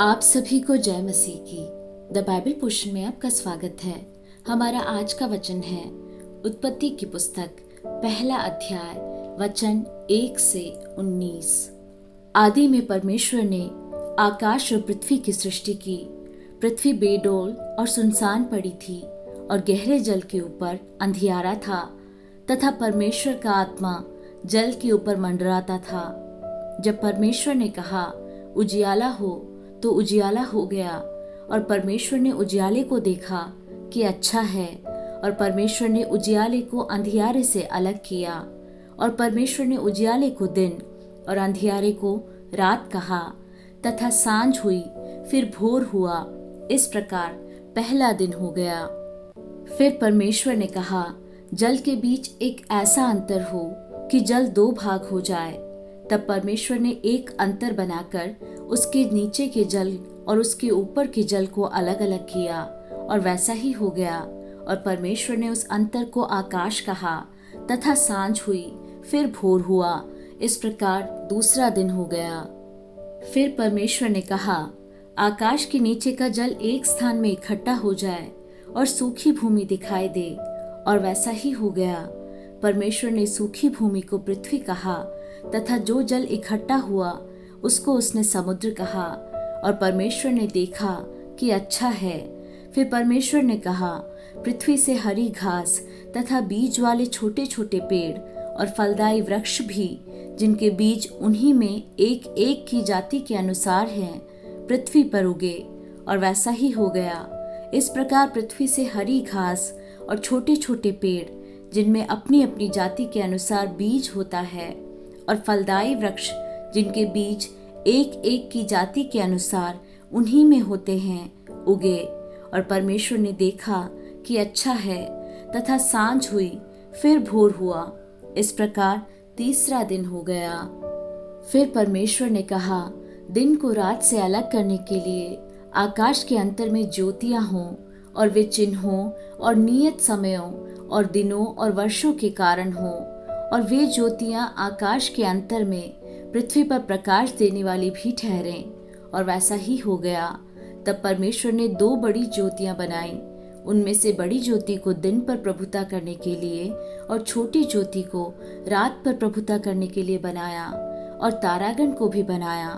आप सभी को जय मसीह की। द बाइबल पोर्शन में आपका स्वागत है। हमारा आज का वचन है उत्पत्ति की पुस्तक पहला अध्याय वचन 1 से 19। आदि में परमेश्वर ने आकाश और पृथ्वी की सृष्टि की। पृथ्वी बेडौल और सुनसान पड़ी थी और गहरे जल के ऊपर अंधियारा था तथा परमेश्वर का आत्मा जल के ऊपर मंडराता था। जब परमेश्वर ने कहा उजियाला हो, तो उजियाला हो गया। और परमेश्वर ने उजियाले को देखा कि अच्छा है। और परमेश्वर ने उजियाले को अंधियारे से अलग किया। और परमेश्वर ने उजियाले को दिन और अंधियारे को रात कहा। तथा सांझ हुई, फिर भोर हुआ। इस प्रकार पहला दिन हो गया। फिर परमेश्वर ने कहा जल के बीच एक ऐसा अंतर हो कि जल 2 भाग हो जाए। तब परमेश्वर ने एक अंतर बनाकर उसके नीचे के जल और उसके ऊपर के जल को अलग अलग किया, और वैसा ही हो गया। और परमेश्वर ने उस अंतर को आकाश कहा। तथा सांझ हुई, फिर भोर हुआ। इस प्रकार दूसरा दिन हो गया। फिर परमेश्वर ने कहा आकाश के नीचे का जल एक स्थान में इकट्ठा हो जाए और सूखी भूमि दिखाई दे, और वैसा ही हो गया। परमेश्वर ने सूखी भूमि को पृथ्वी कहा, तथा जो जल इकट्ठा हुआ उसको उसने समुद्र कहा। और परमेश्वर ने देखा कि अच्छा है। फिर परमेश्वर ने कहा पृथ्वी से हरी घास तथा बीज वाले छोटे छोटे पेड़ और फलदायी वृक्ष भी, जिनके बीज उन्हीं में एक एक की जाति के अनुसार हैं, पृथ्वी पर उगे। और वैसा ही हो गया। इस प्रकार पृथ्वी से हरी घास और छोटे छोटे पेड़, जिनमें अपनी अपनी जाति के अनुसार बीज होता है, और फलदायी वृक्ष, जिनके बीज एक एक की जाति के अनुसार उन्हीं में होते हैं, उगे। और परमेश्वर ने देखा कि अच्छा है। तथा सांझ हुई, फिर भोर हुआ। इस प्रकार तीसरा दिन हो गया। फिर परमेश्वर ने कहा दिन को रात से अलग करने के लिए आकाश के अंतर में ज्योतियां हों, और वे चिन्हों और नियत समयों और दिनों और वर्षों के कारण हों। और वे ज्योतियां आकाश के अंतर में पृथ्वी पर प्रकाश देने वाली भी ठहरें। और वैसा ही हो गया। तब परमेश्वर ने 2 बड़ी ज्योतियां बनाईं। उनमें से बड़ी ज्योति को दिन पर प्रभुता करने के लिए और छोटी ज्योति को रात पर प्रभुता करने के लिए बनाया, और तारागण को भी बनाया।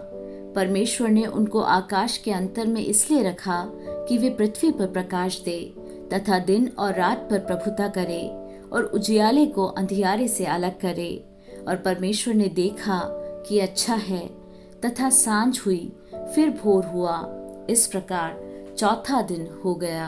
परमेश्वर ने उनको आकाश के अंतर में इसलिए रखा कि वे पृथ्वी पर प्रकाश दे तथा दिन और रात पर प्रभुता करे, और उजियाले को अंधियारे से अलग करे। और परमेश्वर ने देखा कि अच्छा है। तथा सांझ हुई, फिर भोर हुआ। इस प्रकार चौथा दिन हो गया।